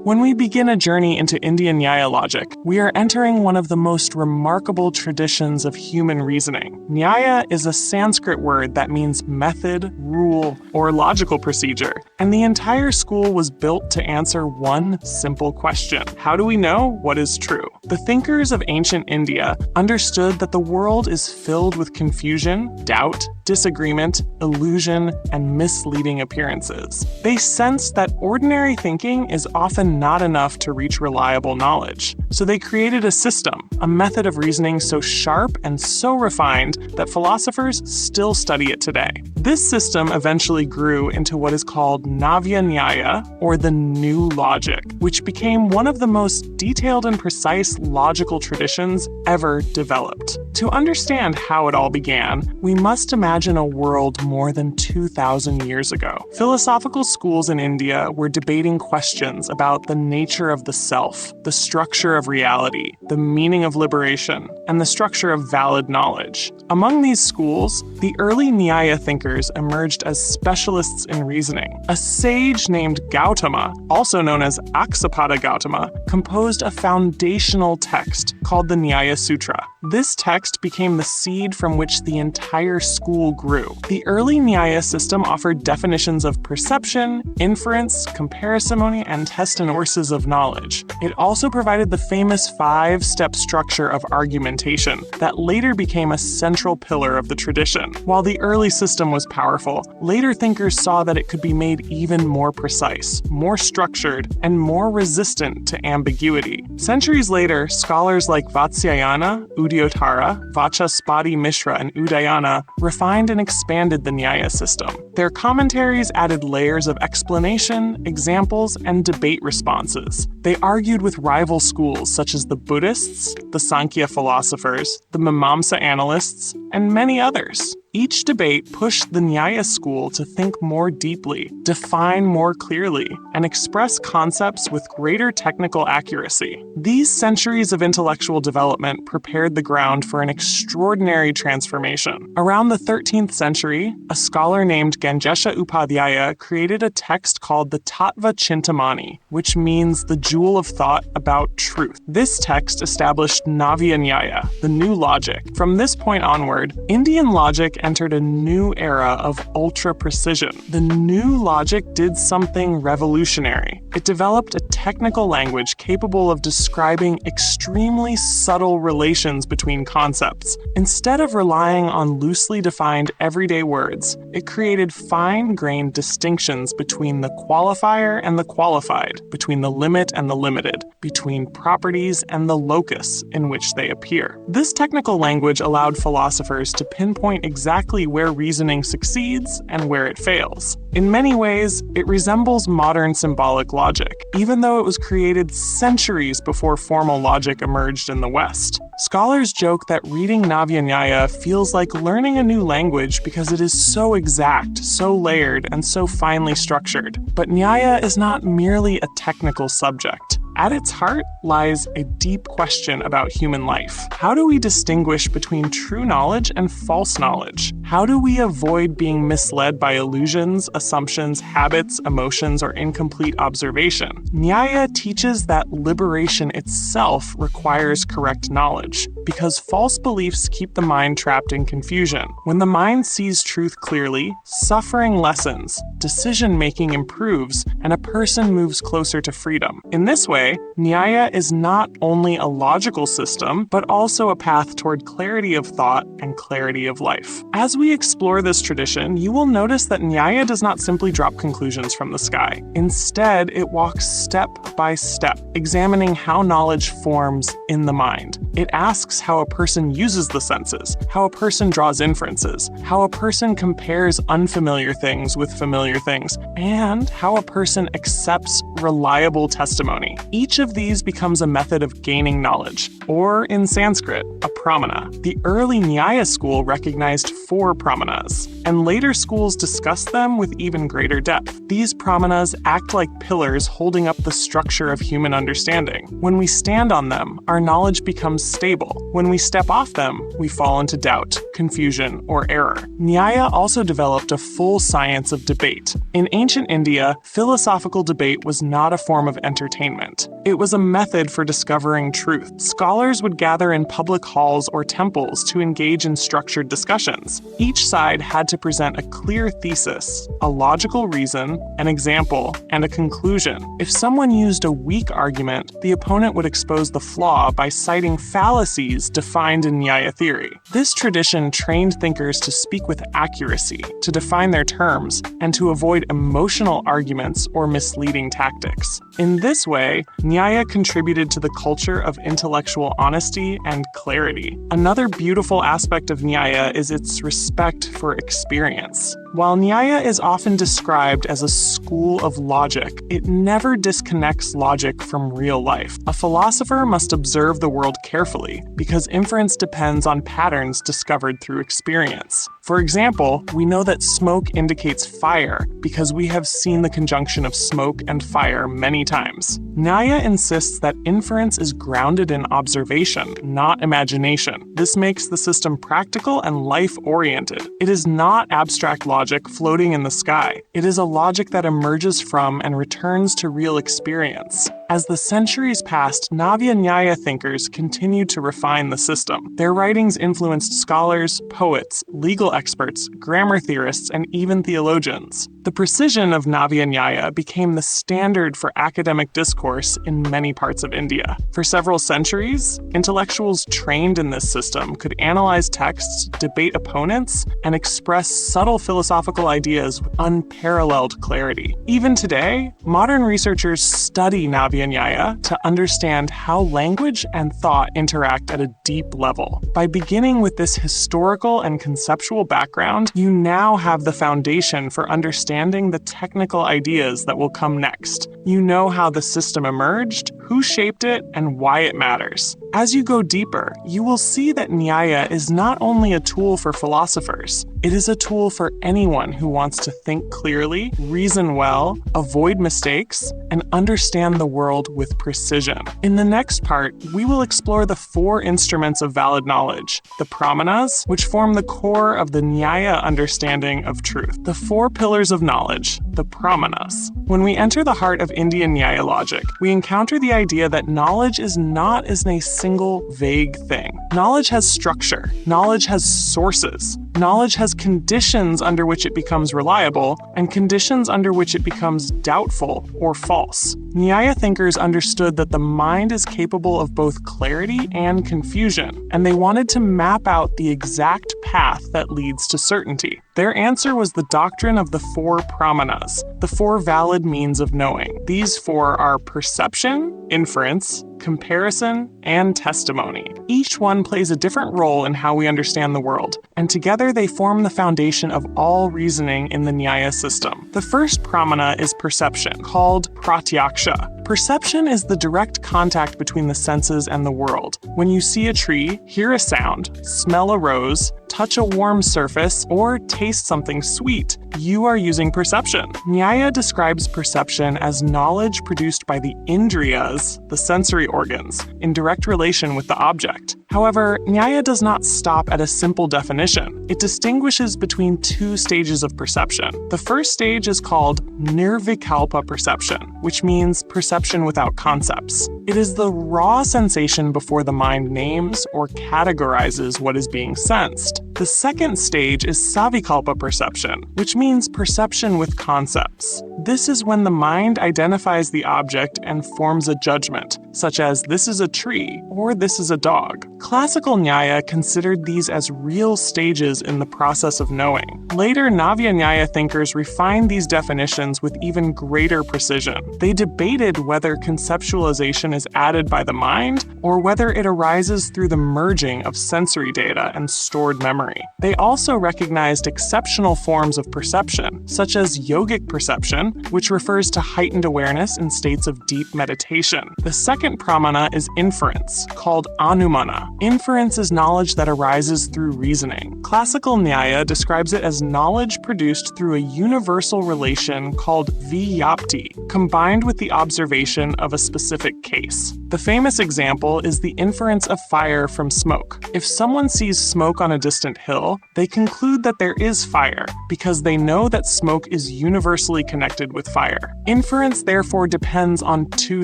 When we begin a journey into Indian Nyaya logic, we are entering one of the most remarkable traditions of human reasoning. Nyaya is a Sanskrit word that means method, rule, or logical procedure, and the entire school was built to answer one simple question: how do we know what is true? The thinkers of ancient India understood that the world is filled with confusion, doubt, disagreement, illusion, and misleading appearances. They sensed that ordinary thinking is often not enough to reach reliable knowledge. So they created a system, a method of reasoning so sharp and so refined that philosophers still study it today. This system eventually grew into what is called Navya Nyaya, or the New Logic, which became one of the most detailed and precise logical traditions ever developed. To understand how it all began, we must imagine a world more than 2,000 years ago. Philosophical schools in India were debating questions about the nature of the self, the structure of reality, the meaning of liberation, and the structure of valid knowledge. Among these schools, the early Nyaya thinkers emerged as specialists in reasoning. A sage named Gautama, also known as Aksapada Gautama, composed a foundational text called the Nyaya Sutra. This text became the seed from which the entire school grew. The early Nyaya system offered definitions of perception, inference, comparsimony, and testimonies of knowledge. It also provided the famous 5-step structure of argumentation that later became a central pillar of the tradition. While the early system was powerful, later thinkers saw that it could be made even more precise, more structured, and more resistant to ambiguity. Centuries later, scholars like Vatsyayana, Udiotara, Vachaspati Mishra, and Udayana refined and expanded the Nyaya system. Their commentaries added layers of explanation, examples, and debate responses. They argued with rival schools such as the Buddhists, the Sankhya philosophers, the Mimamsa analysts, and many others. Each debate pushed the Nyaya school to think more deeply, define more clearly, and express concepts with greater technical accuracy. These centuries of intellectual development prepared the ground for an extraordinary transformation. Around the 13th century, a scholar named Gangesha Upadhyaya created a text called the Tattva Chintamani, which means the jewel of thought about truth. This text established Navya Nyaya, the new logic. From this point onward, Indian logic entered a new era of ultra-precision. The new logic did something revolutionary. It developed a technical language capable of describing extremely subtle relations between concepts. Instead of relying on loosely defined everyday words, it created fine-grained distinctions between the qualifier and the qualified, between the limit and the limited, between properties and the locus in which they appear. This technical language allowed philosophers to pinpoint exactly where reasoning succeeds and where it fails. In many ways, it resembles modern symbolic logic, even though it was created centuries before formal logic emerged in the West. Scholars joke that reading Navya Nyaya feels like learning a new language because it is so exact, so layered, and so finely structured. But Nyaya is not merely a technical subject. At its heart lies a deep question about human life. How do we distinguish between true knowledge and false knowledge? How do we avoid being misled by illusions, assumptions, habits, emotions, or incomplete observation? Nyaya teaches that liberation itself requires correct knowledge, because false beliefs keep the mind trapped in confusion. When the mind sees truth clearly, suffering lessens, decision-making improves, and a person moves closer to freedom. In this way, Nyaya is not only a logical system, but also a path toward clarity of thought and clarity of life. As we explore this tradition, you will notice that Nyaya does not simply drop conclusions from the sky. Instead, it walks step by step, examining how knowledge forms in the mind. It asks how a person uses the senses, how a person draws inferences, how a person compares unfamiliar things with familiar things, and how a person accepts reliable testimony. Each of these becomes a method of gaining knowledge, or in Sanskrit, a pramana. The early Nyaya school recognized 4 pramanas, and later schools discussed them with even greater depth. These pramanas act like pillars holding up the structure of human understanding. When we stand on them, our knowledge becomes stable. When we step off them, we fall into doubt, confusion, or error. Nyaya also developed a full science of debate. In ancient India, philosophical debate was not a form of entertainment. It was a method for discovering truth. Scholars would gather in public halls or temples to engage in structured discussions. Each side had to present a clear thesis, a logical reason, an example, and a conclusion. If someone used a weak argument, the opponent would expose the flaw by citing fallacies defined in Nyaya theory. This tradition trained thinkers to speak with accuracy, to define their terms, and to avoid emotional arguments or misleading tactics. In this way, Nyaya contributed to the culture of intellectual honesty and clarity. Another beautiful aspect of Nyaya is its respect for experience. While Nyaya is often described as a school of logic, it never disconnects logic from real life. A philosopher must observe the world carefully, because inference depends on patterns discovered through experience. For example, we know that smoke indicates fire because we have seen the conjunction of smoke and fire many times. Nyaya insists that inference is grounded in observation, not imagination. This makes the system practical and life-oriented. It is not abstract logic floating in the sky. It is a logic that emerges from and returns to real experience. As the centuries passed, Navya Nyaya thinkers continued to refine the system. Their writings influenced scholars, poets, legal experts, grammar theorists, and even theologians. The precision of Navya Nyaya became the standard for academic discourse in many parts of India. For several centuries, intellectuals trained in this system could analyze texts, debate opponents, and express subtle philosophical ideas with unparalleled clarity. Even today, modern researchers study Navya Nyaya to understand how language and thought interact at a deep level. By beginning with this historical and conceptual background, you now have the foundation for understanding the technical ideas that will come next. You know how the system emerged, who shaped it, and why it matters. As you go deeper, you will see that Nyaya is not only a tool for philosophers, it is a tool for anyone who wants to think clearly, reason well, avoid mistakes, and understand the world with precision. In the next part, we will explore the 4 instruments of valid knowledge, the pramanas, which form the core of the Nyaya understanding of truth. The 4 pillars of knowledge, the pramanas. When we enter the heart of Indian Nyaya logic, we encounter the idea that knowledge is not as a single vague thing. Knowledge has structure. Knowledge has sources. Knowledge has conditions under which it becomes reliable, and conditions under which it becomes doubtful or false. Nyaya thinkers understood that the mind is capable of both clarity and confusion, and they wanted to map out the exact path that leads to certainty. Their answer was the doctrine of the 4 pramanas, the 4 valid means of knowing. These 4 are perception, inference, comparison, and testimony. Each one plays a different role in how we understand the world, and together they form the foundation of all reasoning in the Nyaya system. The first pramana is perception, called pratyaksha. Perception is the direct contact between the senses and the world. When you see a tree, hear a sound, smell a rose, touch a warm surface, or taste something sweet, you are using perception. Nyaya describes perception as knowledge produced by the indriyas, the sensory organs, in direct relation with the object. However, Nyaya does not stop at a simple definition. It distinguishes between 2 stages of perception. The first stage is called nirvikalpa perception, which means perception without concepts. It is the raw sensation before the mind names or categorizes what is being sensed. The second stage is savikalpa perception, which means perception with concepts. This is when the mind identifies the object and forms a judgment, such as this is a tree or this is a dog. Classical Nyaya considered these as real stages in the process of knowing. Later, Navya Nyaya thinkers refined these definitions with even greater precision. They debated whether conceptualization is added by the mind or whether it arises through the merging of sensory data and stored memory. They also recognized exceptional forms of perception, such as yogic perception, which refers to heightened awareness in states of deep meditation. The second pramana is inference, called anumana. Inference is knowledge that arises through reasoning. Classical Nyaya describes it as knowledge produced through a universal relation called vyapti, combined with the observation of a specific case. The famous example is the inference of fire from smoke. If someone sees smoke on a distant distant hill, they conclude that there is fire, because they know that smoke is universally connected with fire. Inference therefore depends on two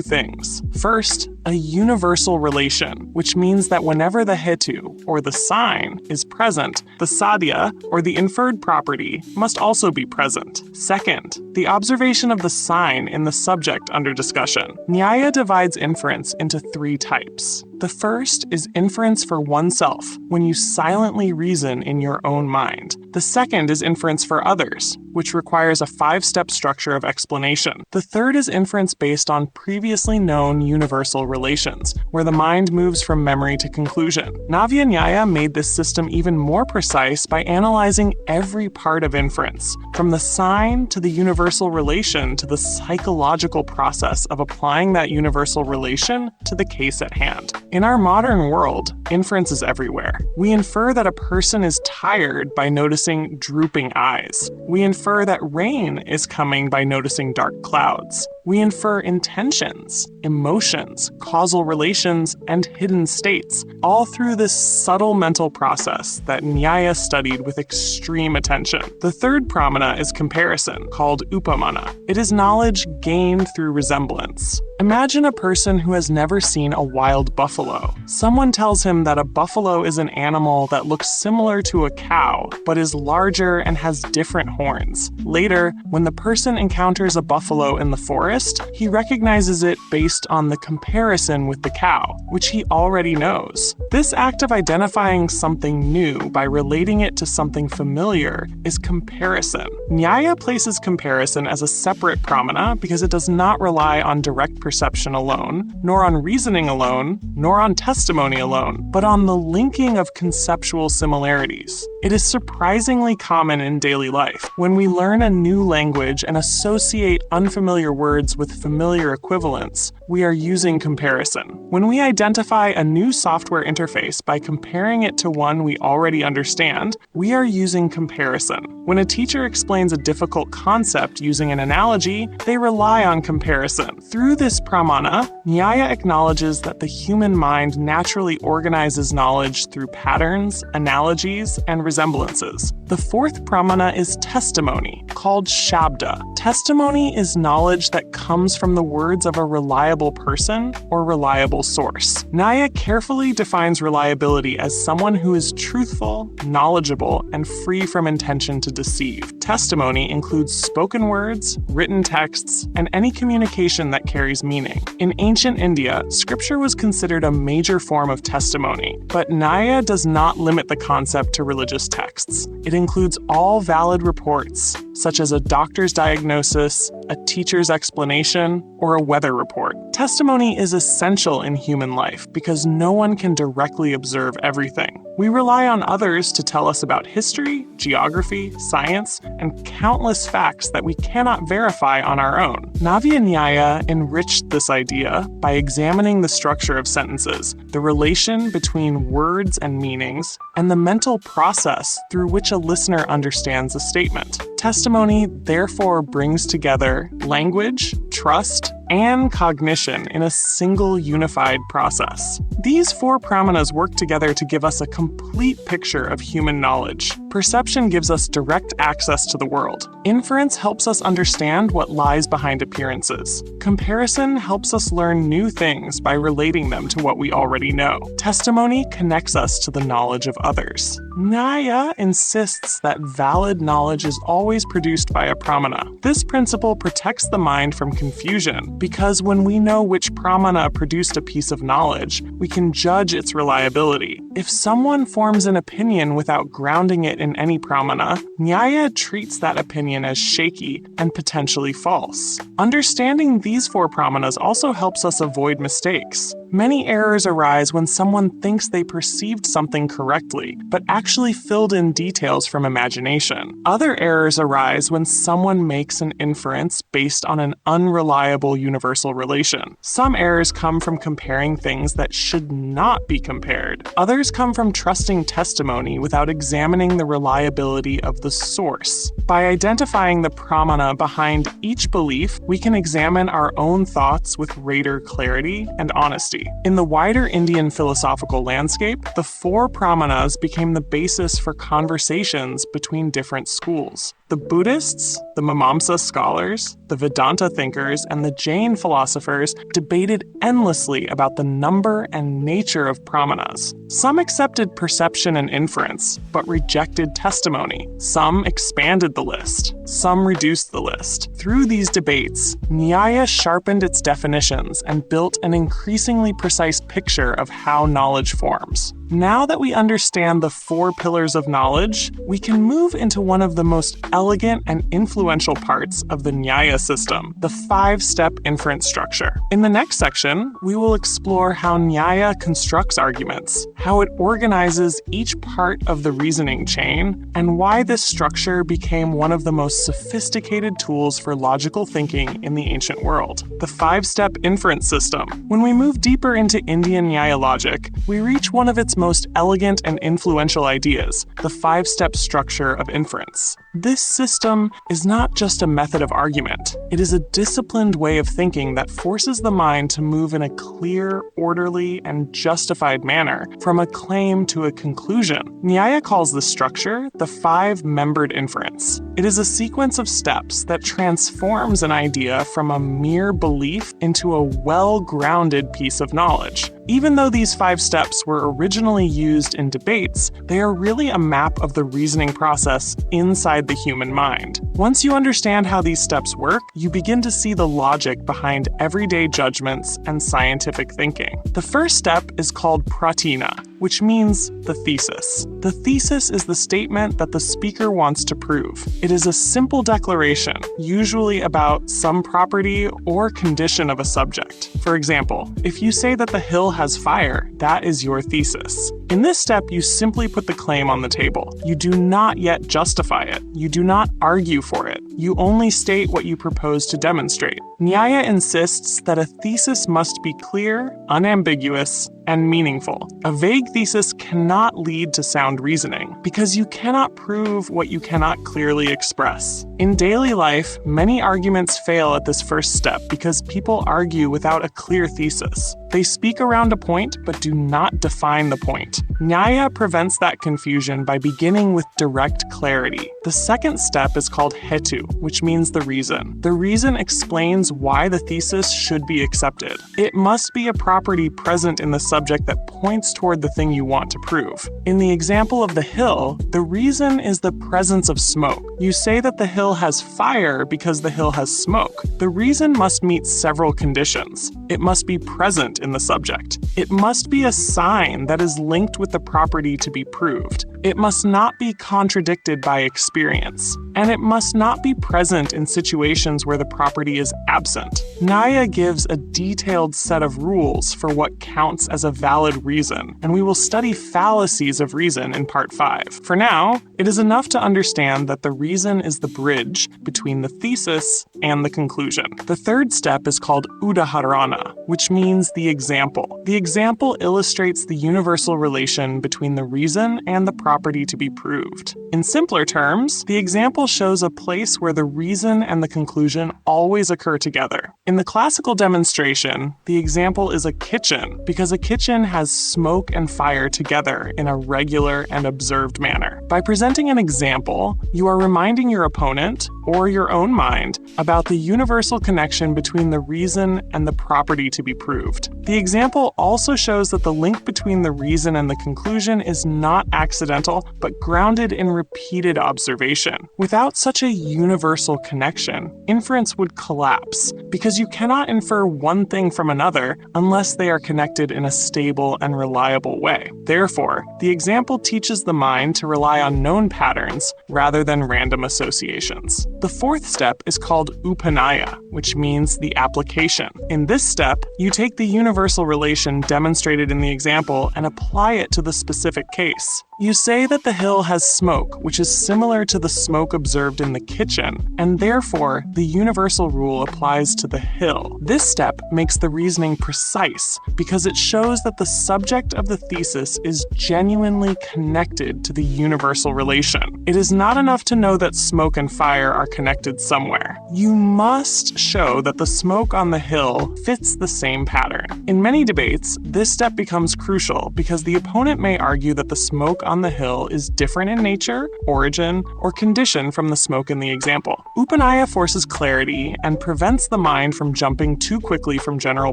things. First, a universal relation, which means that whenever the hetu, or the sign, is present, the sadhya, or the inferred property, must also be present. Second, the observation of the sign in the subject under discussion. Nyaya divides inference into three types. The first is inference for oneself, when you silently reason in your own mind. The second is inference for others, which requires a 5-step structure of explanation. The third is inference based on previously known universal relations, where the mind moves from memory to conclusion. Navya Nyaya made this system even more precise by analyzing every part of inference, from the sign to the universal relation to the psychological process of applying that universal relation to the case at hand. In our modern world, inference is everywhere. We infer that a person is tired by noticing drooping eyes. We infer that rain is coming by noticing dark clouds. We infer intentions, emotions, causal relations, and hidden states, all through this subtle mental process that Nyaya studied with extreme attention. The third pramana is comparison, called upamana. It is knowledge gained through resemblance. Imagine a person who has never seen a wild buffalo. Someone tells him that a buffalo is an animal that looks similar to a cow, but is larger and has different horns. Later, when the person encounters a buffalo in the forest, he recognizes it based on the comparison with the cow, which he already knows. This act of identifying something new by relating it to something familiar is comparison. Nyaya places comparison as a separate pramana because it does not rely on direct perception alone, nor on reasoning alone, nor on testimony alone, but on the linking of conceptual similarities. It is surprisingly common in daily life. When we learn a new language and associate unfamiliar words with familiar equivalents, we are using comparison. When we identify a new software interface by comparing it to one we already understand, we are using comparison. When a teacher explains a difficult concept using an analogy, they rely on comparison. Through this pramana, Nyaya acknowledges that the human mind naturally organizes knowledge through patterns, analogies, and resemblances. The fourth pramana is testimony, called shabda. Testimony is knowledge that comes from the words of a reliable person or reliable source. Nyaya carefully defines reliability as someone who is truthful, knowledgeable, and free from intention to deceive. Testimony includes spoken words, written texts, and any communication that carries meaning. In ancient India, scripture was considered a major form of testimony, but Nyaya does not limit the concept to religious texts. It includes all valid reports, such as a doctor's diagnosis, a teacher's explanation, or a weather report. Testimony is essential in human life because no one can directly observe everything. We rely on others to tell us about history, geography, science, and countless facts that we cannot verify on our own. Navya Nyaya enriched this idea by examining the structure of sentences, the relation between words and meanings, and the mental process through which a listener understands a statement. Testimony therefore brings together language, trust, and cognition in a single unified process. These four pramanas work together to give us a complete picture of human knowledge. Perception gives us direct access to the world. Inference helps us understand what lies behind appearances. Comparison helps us learn new things by relating them to what we already know. Testimony connects us to the knowledge of others. Nyaya insists that valid knowledge is always produced by a pramana. This principle protects the mind from confusion because when we know which pramana produced a piece of knowledge, we can judge its reliability. If someone forms an opinion without grounding it in any pramana, Nyaya treats that opinion as shaky and potentially false. Understanding these four pramanas also helps us avoid mistakes. Many errors arise when someone thinks they perceived something correctly, but actually filled in details from imagination. Other errors arise when someone makes an inference based on an unreliable universal relation. Some errors come from comparing things that should not be compared. Others come from trusting testimony without examining the reliability of the source. By identifying the pramana behind each belief, we can examine our own thoughts with greater clarity and honesty. philosophy. In the wider Indian philosophical landscape, the four pramanas became the basis for conversations between different schools. The Buddhists, the Mimamsa scholars, the Vedanta thinkers, and the Jain philosophers debated endlessly about the number and nature of pramanas. Some accepted perception and inference, but rejected testimony. Some expanded the list. Some reduced the list. Through these debates, Nyaya sharpened its definitions and built an increasingly precise picture of how knowledge forms. Now that we understand the four pillars of knowledge, we can move into one of the most elegant and influential parts of the Nyaya system, the five-step inference structure. In the next section, we will explore how Nyaya constructs arguments, how it organizes each part of the reasoning chain, and why this structure became one of the most sophisticated tools for logical thinking in the ancient world. The five-step inference system. When we move deeper into Indian Nyaya logic, we reach one of its most elegant and influential ideas, the five-step structure of inference. This system is not just a method of argument. It is a disciplined way of thinking that forces the mind to move in a clear, orderly, and justified manner from a claim to a conclusion. Nyaya calls this structure the five-membered inference. It is a sequence of steps that transforms an idea from a mere belief into a well-grounded piece of knowledge. Even though these five steps were originally used in debates, they are really a map of the reasoning process inside the human mind. Once you understand how these steps work, you begin to see the logic behind everyday judgments and scientific thinking. The first step is called pratina, which means the thesis. The thesis is the statement that the speaker wants to prove. It is a simple declaration, usually about some property or condition of a subject. For example, if you say that the hill has fire, that is your thesis. In this step, you simply put the claim on the table. You do not yet justify it. You do not argue for it. You only state what you propose to demonstrate. Nyaya insists that a thesis must be clear, unambiguous, and meaningful. A vague thesis cannot lead to sound reasoning because you cannot prove what you cannot clearly express. In daily life, many arguments fail at this first step because people argue without a clear thesis. They speak around a point but do not define the point. Nyaya prevents that confusion by beginning with direct clarity. The second step is called hetu, which means the reason. The reason explains why the thesis should be accepted. It must be a property present in the subject that points toward the thing you want to prove. In the example of the hill, the reason is the presence of smoke. You say that the hill has fire because the hill has smoke. The reason must meet several conditions. It must be present in the subject. It must be a sign that is linked with the property to be proved. It must not be contradicted by experience. And it must not be present in situations where the property is absent. Nyaya gives a detailed set of rules for what counts as a valid reason, and we will study fallacies of reason in Part 5. For now, it is enough to understand that the reason is the bridge between the thesis and the conclusion. The third step is called udaharana, which means the example. The example illustrates the universal relation between the reason and the property to be proved. In simpler terms, the example shows a place where the reason and the conclusion always occur together. In the classical demonstration, the example is a kitchen because a kitchen has smoke and fire together in a regular and observed manner. By presenting an example, you are reminding your opponent or your own mind about the universal connection between the reason and the property to be proved. The example also shows that the link between the reason and the conclusion is not accidental, but grounded in repeated observation. Without such a universal connection, inference would collapse, because you cannot infer one thing from another unless they are connected in a stable and reliable way. Therefore, the example teaches the mind to rely on known patterns rather than random associations. The fourth step is called upanaya, which means the application. In this step, you take the universal relation demonstrated in the example and apply it to the specific case. You say that the hill has smoke, which is similar to the smoke observed in the kitchen, and therefore, the universal rule applies to the hill. This step makes the reasoning precise because it shows that the subject of the thesis is genuinely connected to the universal relation. It is not enough to know that smoke and fire are connected somewhere. You must show that the smoke on the hill fits the same pattern. In many debates, this step becomes crucial because the opponent may argue that the smoke on the hill is different in nature, origin, or condition from the smoke in the example. Upanyaya forces clarity and prevents the mind from jumping too quickly from general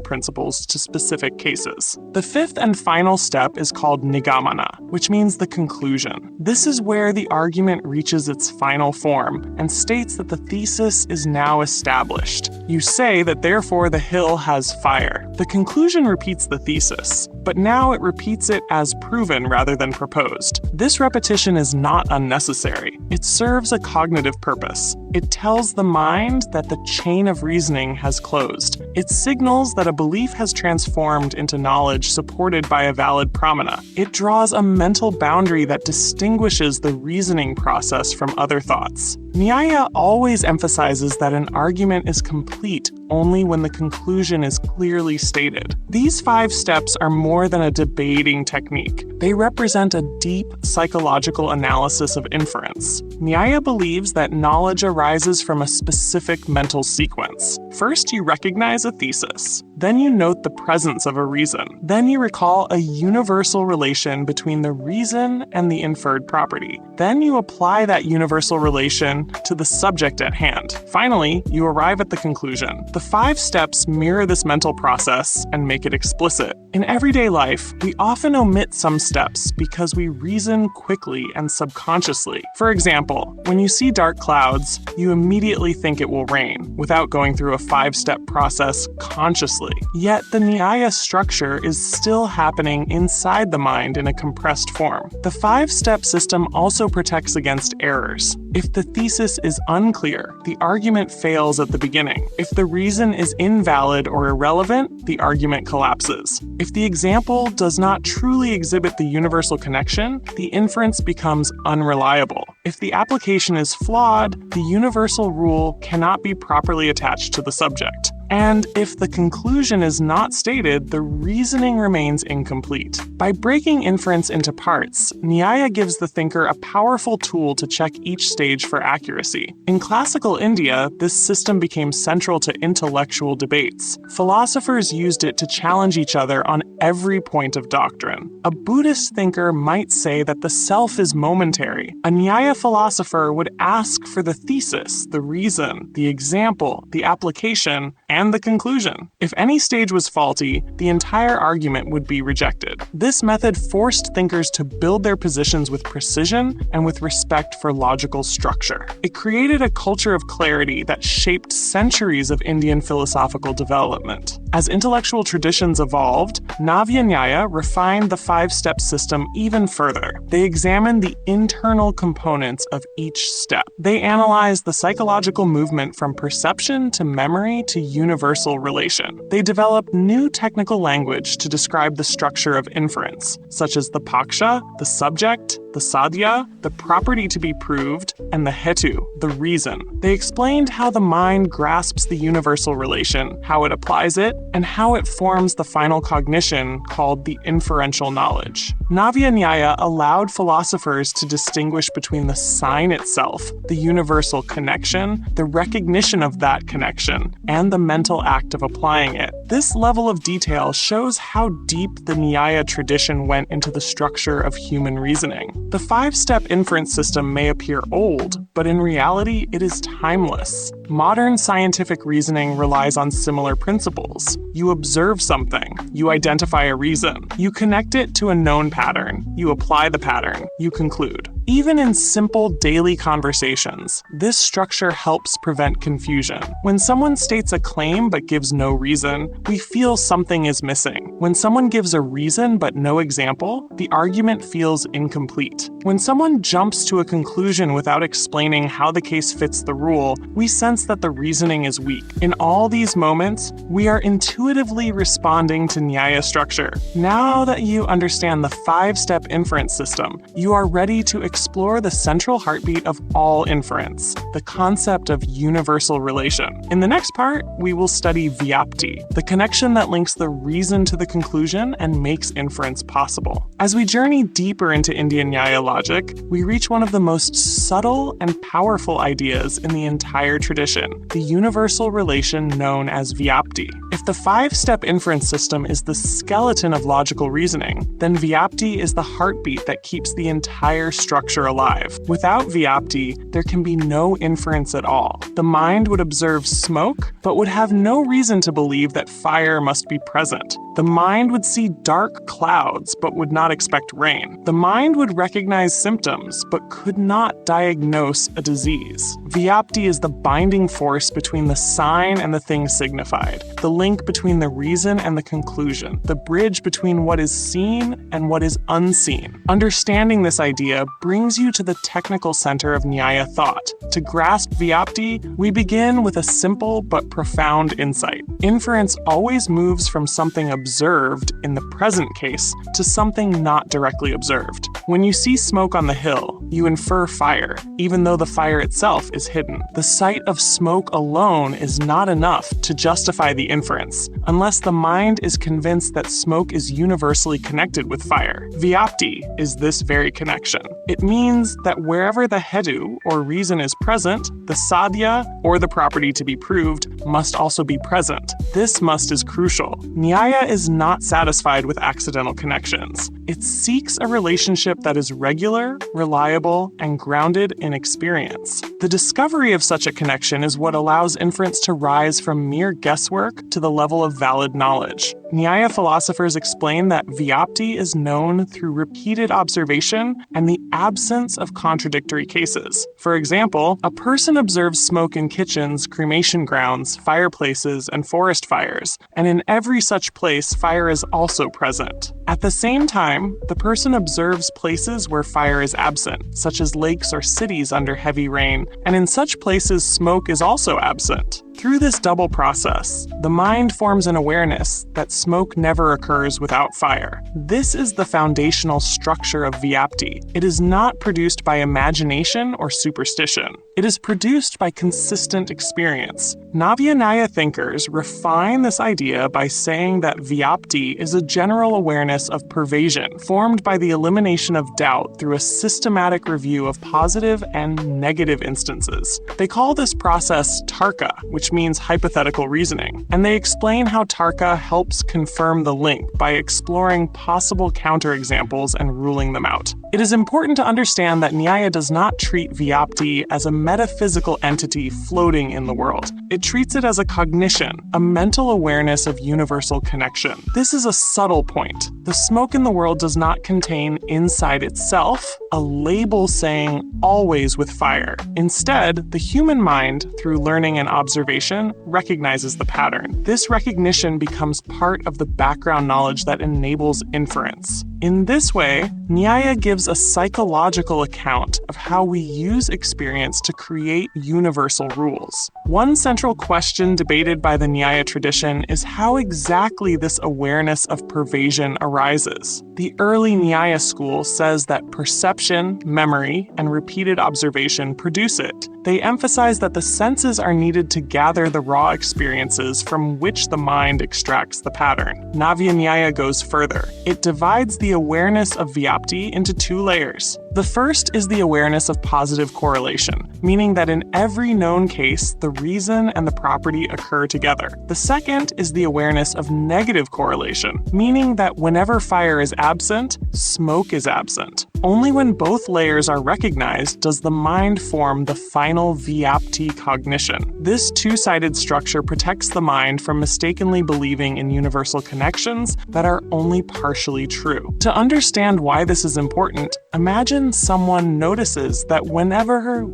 principles to specific cases. The fifth and final step is called nigamana, which means the conclusion. This is where the argument reaches its final form and states that the thesis is now established. You say that therefore the hill has fire. The conclusion repeats the thesis, but now it repeats it as proven rather than proposed. This repetition is not unnecessary. It serves a cognitive purpose. It tells the mind that the chain of reasoning has closed. It signals that a belief has transformed into knowledge supported by a valid pramana. It draws a mental boundary that distinguishes the reasoning process from other thoughts. Nyaya always emphasizes that an argument is complete only when the conclusion is clearly stated. These 5 steps are more than a debating technique. They represent a deep psychological analysis of inference. Nyaya believes that knowledge arises from a specific mental sequence. First, you recognize a thesis. Then you note the presence of a reason. Then you recall a universal relation between the reason and the inferred property. Then you apply that universal relation to the subject at hand. Finally, you arrive at the conclusion. The 5 steps mirror this mental process and make it explicit. In everyday life, we often omit some steps because we reason quickly and subconsciously. For example, when you see dark clouds, you immediately think it will rain, without going through a 5-step process consciously. Yet the Nyaya structure is still happening inside the mind in a compressed form. The 5-step system also protects against errors. If the thesis is unclear, the argument fails at the beginning. If the reason is invalid or irrelevant, the argument collapses. If the example does not truly exhibit the universal connection, the inference becomes unreliable. If the application is flawed, the universal rule cannot be properly attached to the subject. And if the conclusion is not stated, the reasoning remains incomplete. By breaking inference into parts, Nyaya gives the thinker a powerful tool to check each stage for accuracy. In classical India, this system became central to intellectual debates. Philosophers used it to challenge each other on every point of doctrine. A Buddhist thinker might say that the self is momentary. A Nyaya philosopher would ask for the thesis, the reason, the example, the application, and the conclusion. If any stage was faulty, the entire argument would be rejected. This method forced thinkers to build their positions with precision and with respect for logical structure. It created a culture of clarity that shaped centuries of Indian philosophical development. As intellectual traditions evolved, Navya Nyaya refined the 5-step system even further. They examined the internal components of each step. They analyzed the psychological movement from perception to memory to universal relation. They developed new technical language to describe the structure of inference, such as the paksha, the subject, the sadhya, the property to be proved, and the hetu, the reason. They explained how the mind grasps the universal relation, how it applies it, and how it forms the final cognition called the inferential knowledge. Navya Nyaya allowed philosophers to distinguish between the sign itself, the universal connection, the recognition of that connection, and the mental act of applying it. This level of detail shows how deep the Nyaya tradition went into the structure of human reasoning. The 5-step inference system may appear old, but in reality, it is timeless. Modern scientific reasoning relies on similar principles. You observe something, you identify a reason, you connect it to a known pattern, you apply the pattern, you conclude. Even in simple daily conversations, this structure helps prevent confusion. When someone states a claim but gives no reason, we feel something is missing. When someone gives a reason but no example, the argument feels incomplete. When someone jumps to a conclusion without explaining how the case fits the rule, we sense sense that the reasoning is weak. In all these moments, we are intuitively responding to Nyaya structure. Now that you understand the 5-step inference system, you are ready to explore the central heartbeat of all inference, the concept of universal relation. In the next part, we will study vyapti, the connection that links the reason to the conclusion and makes inference possible. As we journey deeper into Indian Nyaya logic, we reach one of the most subtle and powerful ideas in the entire tradition, the universal relation known as vyapti. If the 5-step inference system is the skeleton of logical reasoning, then vyapti is the heartbeat that keeps the entire structure alive. Without vyapti, there can be no inference at all. The mind would observe smoke, but would have no reason to believe that fire must be present. The mind would see dark clouds, but would not expect rain. The mind would recognize symptoms, but could not diagnose a disease. Vyapti is the binding force between the sign and the thing signified, the link between the reason and the conclusion, the bridge between what is seen and what is unseen. Understanding this idea brings you to the technical center of Nyaya thought. To grasp vyapti, we begin with a simple but profound insight. Inference always moves from something observed, in the present case, to something not directly observed. When you see smoke on the hill, you infer fire, even though the fire itself is hidden. The sight of smoke alone is not enough to justify the inference, unless the mind is convinced that smoke is universally connected with fire. Vyapti is this very connection. It means that wherever the hetu, or reason, is present, the sadhya, or the property to be proved, must also be present. This must is crucial. Nyaya is not satisfied with accidental connections. It seeks a relationship that is regular, reliable, and grounded in experience. The discovery of such a connection is what allows inference to rise from mere guesswork to the level of valid knowledge. Nyaya philosophers explain that vyapti is known through repeated observation and the absence of contradictory cases. For example, a person observes smoke in kitchens, cremation grounds, fireplaces, and forest fires, and in every such place, fire is also present. At the same time, the person observes places where fire is absent, such as lakes or cities under heavy rain, and in such places, smoke is also absent. Through this double process, the mind forms an awareness that smoke never occurs without fire. This is the foundational structure of vyapti. It is not produced by imagination or superstition. It is produced by consistent experience. Navya Nyaya thinkers refine this idea by saying that vyapti is a general awareness of pervasion, formed by the elimination of doubt through a systematic review of positive and negative instances. They call this process tarka, which means hypothetical reasoning, and they explain how tarka helps confirm the link by exploring possible counterexamples and ruling them out. It is important to understand that Nyaya does not treat vyapti as a metaphysical entity floating in the world. It treats it as a cognition, a mental awareness of universal connection. This is a subtle point. The smoke in the world does not contain inside itself a label saying always with fire. Instead, the human mind, through learning and observation, recognizes the pattern. This recognition becomes part of the background knowledge that enables inference. In this way, Nyaya gives a psychological account of how we use experience to create universal rules. One central question debated by the Nyaya tradition is how exactly this awareness of pervasion arises. The early Nyaya school says that perception, memory, and repeated observation produce it. They emphasize that the senses are needed to gather the raw experiences from which the mind extracts the pattern. Navya Nyaya goes further. It divides the awareness of vyapti into 2 layers. The first is the awareness of positive correlation, meaning that in every known case, the reason and the property occur together. The second is the awareness of negative correlation, meaning that whenever fire is absent, smoke is absent. Only when both layers are recognized does the mind form the final vyapti cognition. This 2-sided structure protects the mind from mistakenly believing in universal connections that are only partially true. To understand why this is important, imagine Imagine someone notices that whenever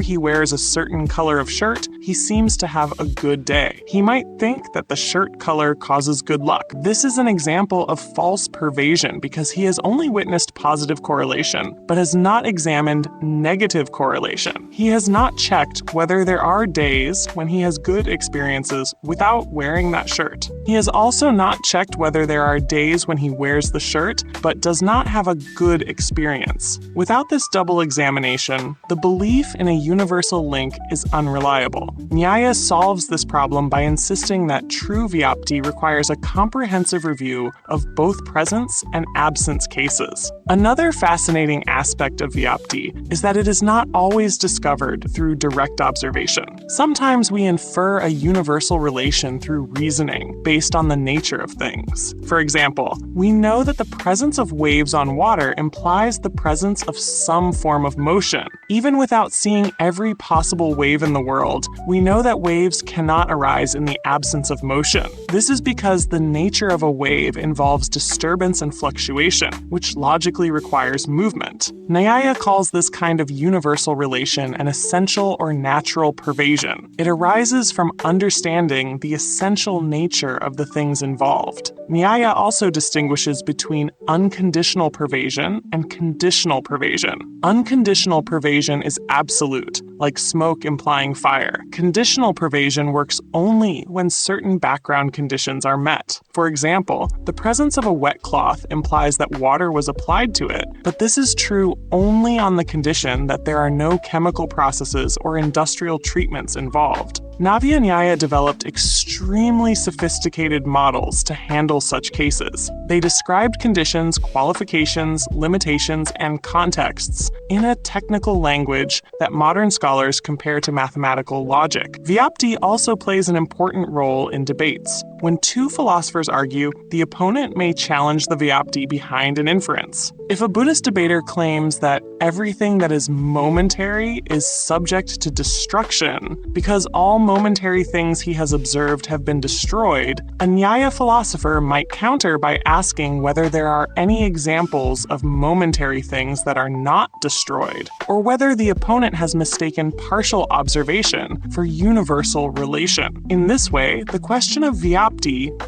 he wears a certain color of shirt, he seems to have a good day. He might think that the shirt color causes good luck. This is an example of false pervasion because he has only witnessed positive correlation, but has not examined negative correlation. He has not checked whether there are days when he has good experiences without wearing that shirt. He has also not checked whether there are days when he wears the shirt but does not have a good experience. Without this double examination, the belief in a universal link is unreliable. Nyaya solves this problem by insisting that true Vyapti requires a comprehensive review of both presence and absence cases. Another fascinating aspect of Vyapti is that it is not always discovered through direct observation. Sometimes we infer a universal relation through reasoning based on the nature of things. For example, we know that the presence of waves on water implies the presence of some form of motion. Even without seeing every possible wave in the world, we know that waves cannot arise in the absence of motion. This is because the nature of a wave involves disturbance and fluctuation, which logically requires movement. Nyaya calls this kind of universal relation an essential or natural pervasion. It arises from understanding the essential nature of the things involved. Nyaya also distinguishes between unconditional pervasion and conditional pervasion. Unconditional pervasion is absolute, like smoke implying fire. Conditional pervasion works only when certain background conditions are met. For example, the presence of a wet cloth implies that water was applied to it, but this is true only on the condition that there are no chemical processes or industrial treatments involved. Navi and Nyaya developed extremely sophisticated models to handle such cases. They described conditions, qualifications, limitations, and contexts in a technical language that modern scholars compare to mathematical logic. Vyapti also plays an important role in debates. When two philosophers argue, the opponent may challenge the Vyapti behind an inference. If a Buddhist debater claims that everything that is momentary is subject to destruction because all momentary things he has observed have been destroyed, a Nyaya philosopher might counter by asking whether there are any examples of momentary things that are not destroyed, or whether the opponent has mistaken partial observation for universal relation. In this way, the question of Vyapti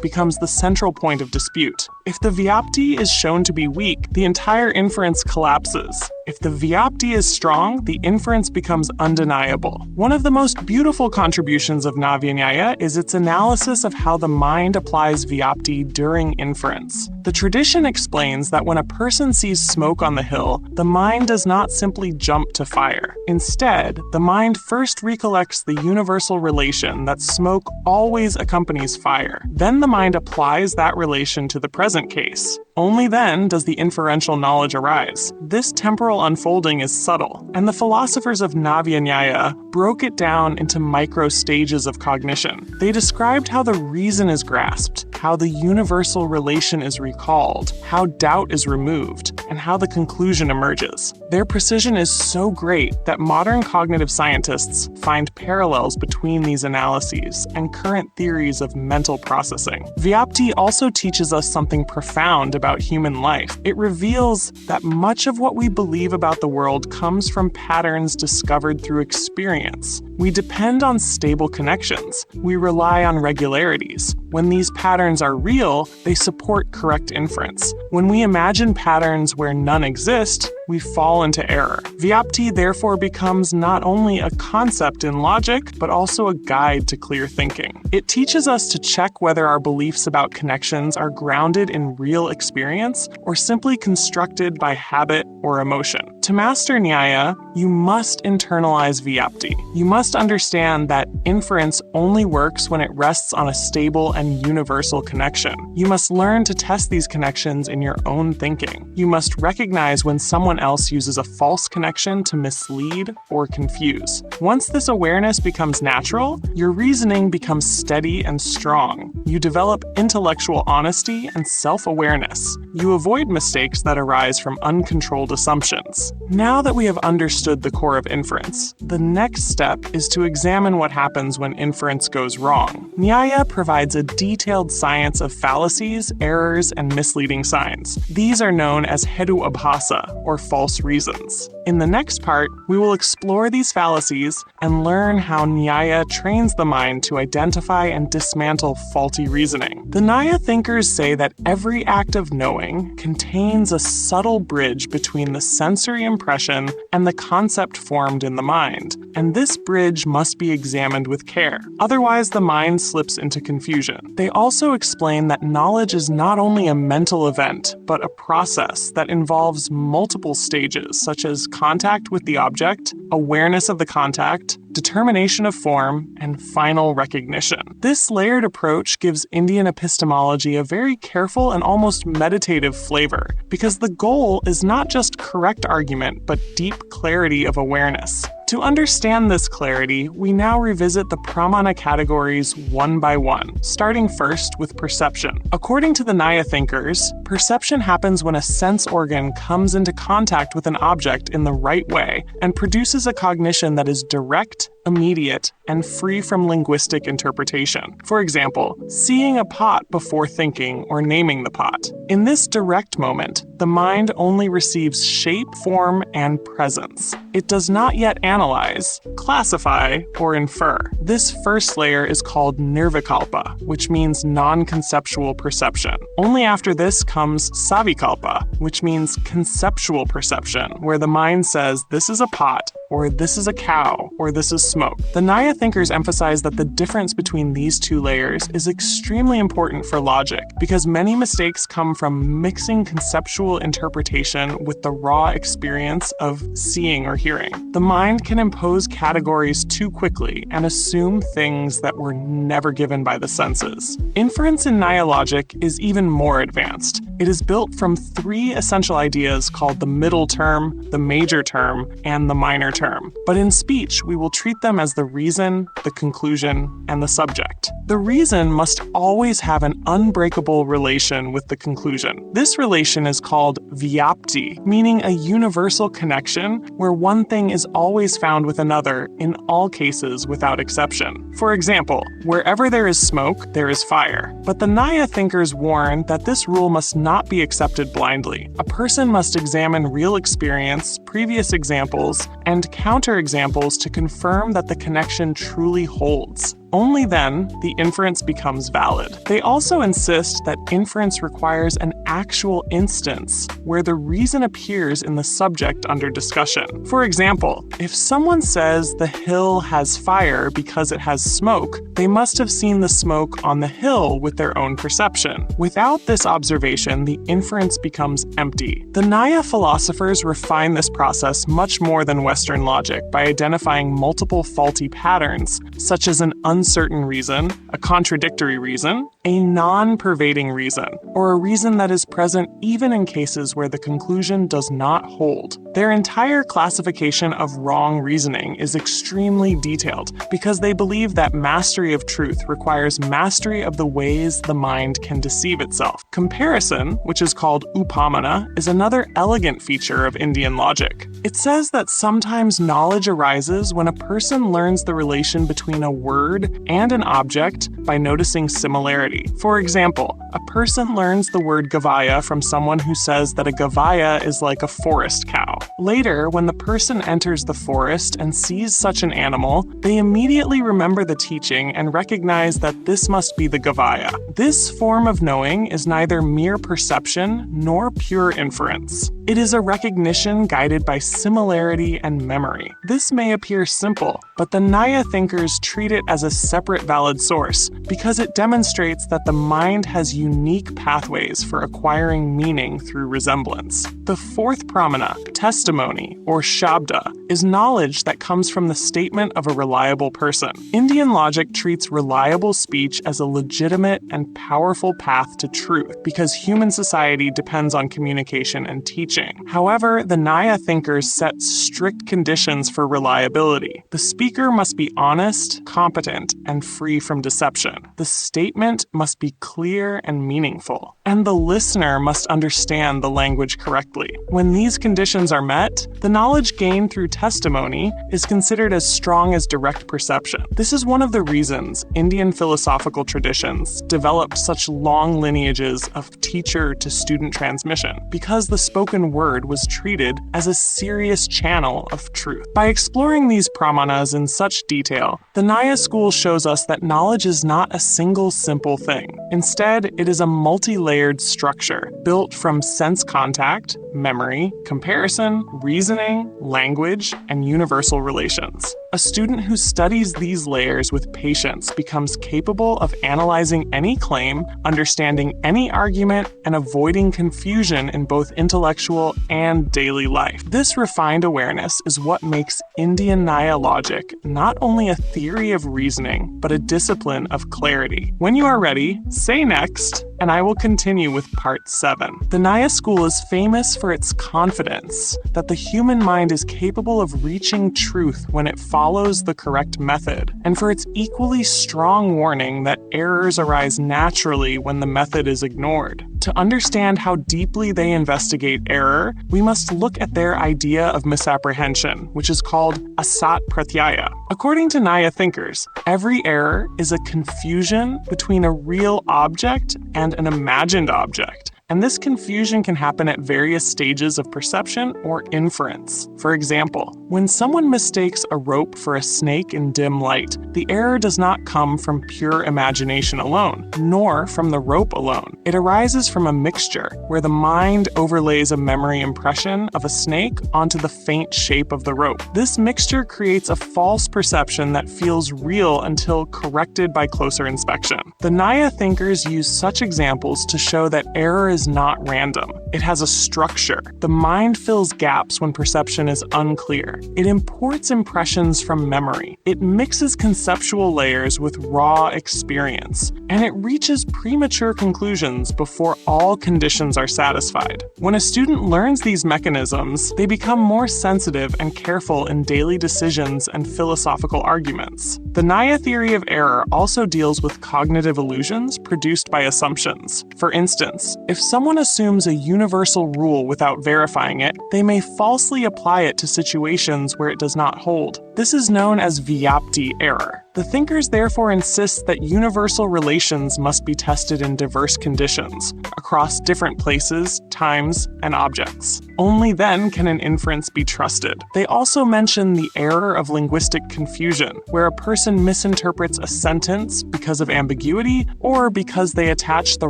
becomes the central point of dispute. If the Vyapti is shown to be weak, the entire inference collapses. If the Vyapti is strong, the inference becomes undeniable. One of the most beautiful contributions of Navi and Nyaya is its analysis of how the mind applies Vyapti during inference. The tradition explains that when a person sees smoke on the hill, the mind does not simply jump to fire. Instead, the mind first recollects the universal relation that smoke always accompanies fire. Then the mind applies that relation to the present case. Only then does the inferential knowledge arise. This temporal unfolding is subtle, and the philosophers of Navi and Nyaya broke it down into micro stages of cognition. They described how the reason is grasped, how the universal relation is recalled, how doubt is removed, and how the conclusion emerges. Their precision is so great that modern cognitive scientists find parallels between these analyses and current theories of mental processing. Vyapti also teaches us something profound about human life. It reveals that much of what we believe about the world comes from patterns discovered through experience. We depend on stable connections. We rely on regularities. When these patterns are real, they support correct inference. When we imagine patterns where none exist, we fall into error. Vyapti therefore becomes not only a concept in logic, but also a guide to clear thinking. It teaches us to check whether our beliefs about connections are grounded in real experience or simply constructed by habit or emotion. To master Nyaya, you must internalize Vyapti. You must understand that inference only works when it rests on a stable and universal connection. You must learn to test these connections in your own thinking. You must recognize when someone else uses a false connection to mislead or confuse. Once this awareness becomes natural, your reasoning becomes steady and strong. You develop intellectual honesty and self-awareness. You avoid mistakes that arise from uncontrolled assumptions. Now that we have understood the core of inference, the next step is to examine what happens when inference goes wrong. Nyaya provides a detailed science of fallacies, errors, and misleading signs. These are known as hedu abhasa, or false reasons. In the next part, we will explore these fallacies and learn how Nyaya trains the mind to identify and dismantle faulty reasoning. The Nyaya thinkers say that every act of knowing contains a subtle bridge between the sensory impression and the concept formed in the mind, and this bridge must be examined with care. Otherwise, the mind slips into confusion. They also explain that knowledge is not only a mental event, but a process that involves multiple stages, such as contact with the object, awareness of the contact, determination of form, and final recognition. This layered approach gives Indian epistemology a very careful and almost meditative flavor, because the goal is not just correct argument, but deep clarity of awareness. To understand this clarity, we now revisit the pramana categories one by one, starting first with perception. According to the Nyaya thinkers, perception happens when a sense organ comes into contact with an object in the right way and produces a cognition that is direct, immediate, and free from linguistic interpretation. For example, seeing a pot before thinking or naming the pot. In this direct moment, the mind only receives shape, form, and presence. It does not yet analyze, classify, or infer. This first layer is called nirvikalpa, which means non-conceptual perception. Only after this comes savikalpa, which means conceptual perception, where the mind says this is a pot, or this is a cow, or this is smoke. The Nyaya thinkers emphasize that the difference between these two layers is extremely important for logic, because many mistakes come from mixing conceptual interpretation with the raw experience of seeing or hearing. The mind can impose categories too quickly and assume things that were never given by the senses. Inference in Nyaya logic is even more advanced. It is built from three essential ideas called the middle term, the major term, and the minor term. But in speech, we will treat them as the reason, the conclusion, and the subject. The reason must always have an unbreakable relation with the conclusion. This relation is called vyapti, meaning a universal connection where one thing is always found with another in all cases without exception. For example, wherever there is smoke, there is fire. But the Nyaya thinkers warn that this rule must not be accepted blindly. A person must examine real experience, previous examples, and counterexamples to confirm that the connection truly holds. Only then, the inference becomes valid. They also insist that inference requires an actual instance where the reason appears in the subject under discussion. For example, if someone says the hill has fire because it has smoke, they must have seen the smoke on the hill with their own perception. Without this observation, the inference becomes empty. The Nyaya philosophers refine this process much more than Western logic by identifying multiple faulty patterns, such as an uncertain reason, a contradictory reason, a non-pervading reason, or a reason that is present even in cases where the conclusion does not hold. Their entire classification of wrong reasoning is extremely detailed because they believe that mastery of truth requires mastery of the ways the mind can deceive itself. Comparison, which is called upamana, is another elegant feature of Indian logic. It says that sometimes knowledge arises when a person learns the relation between a word and an object by noticing similarity. For example, a person learns the word gavaya from someone who says that a gavaya is like a forest cow. Later, when the person enters the forest and sees such an animal, they immediately remember the teaching and recognize that this must be the gavaya. This form of knowing is neither mere perception nor pure inference. It is a recognition guided by similarity and memory. This may appear simple, but the Nyaya thinkers treat it as a separate valid source because it demonstrates that the mind has unique pathways for acquiring meaning through resemblance. The fourth pramana, testimony, or shabda, is knowledge that comes from the statement of a reliable person. Indian logic treats reliable speech as a legitimate and powerful path to truth because human society depends on communication and teaching. However, the Nyaya thinkers set strict conditions for reliability. The speaker must be honest, competent, and free from deception. The statement must be clear and meaningful, and the listener must understand the language correctly. When these conditions are met, the knowledge gained through testimony is considered as strong as direct perception. This is one of the reasons Indian philosophical traditions developed such long lineages of teacher-to-student transmission, because the spoken word was treated as a serious channel of truth. By exploring these pramanas in such detail, the Nyaya school shows us that knowledge is not a single simple thing. Instead, it is a multi-layered structure built from sense contact, memory, comparison, reasoning, language, and universal relations. A student who studies these layers with patience becomes capable of analyzing any claim, understanding any argument, and avoiding confusion in both intellectual and daily life. This refined awareness is what makes Indian Nyaya logic not only a theory of reasoning, but a discipline of clarity. When you are ready, say next, and I will continue with part 7. The Nyaya school is famous for its confidence that the human mind is capable of reaching truth when it follows the correct method, and for its equally strong warning that errors arise naturally when the method is ignored. To understand how deeply they investigate error, we must look at their idea of misapprehension, which is called asat pratyaya. According to Nyaya thinkers, every error is a confusion between a real object and an imagined object. And this confusion can happen at various stages of perception or inference. For example, when someone mistakes a rope for a snake in dim light, the error does not come from pure imagination alone, nor from the rope alone. It arises from a mixture where the mind overlays a memory impression of a snake onto the faint shape of the rope. This mixture creates a false perception that feels real until corrected by closer inspection. The Nyaya thinkers use such examples to show that error is not random. It has a structure. The mind fills gaps when perception is unclear. It imports impressions from memory. It mixes conceptual layers with raw experience. And it reaches premature conclusions before all conditions are satisfied. When a student learns these mechanisms, they become more sensitive and careful in daily decisions and philosophical arguments. The Nyaya theory of error also deals with cognitive illusions produced by assumptions. For instance, if someone assumes a universal rule without verifying it, they may falsely apply it to situations where it does not hold. This is known as vyapti error. The thinkers therefore insist that universal relations must be tested in diverse conditions, across different places, times, and objects. Only then can an inference be trusted. They also mention the error of linguistic confusion, where a person misinterprets a sentence because of ambiguity or because they attach the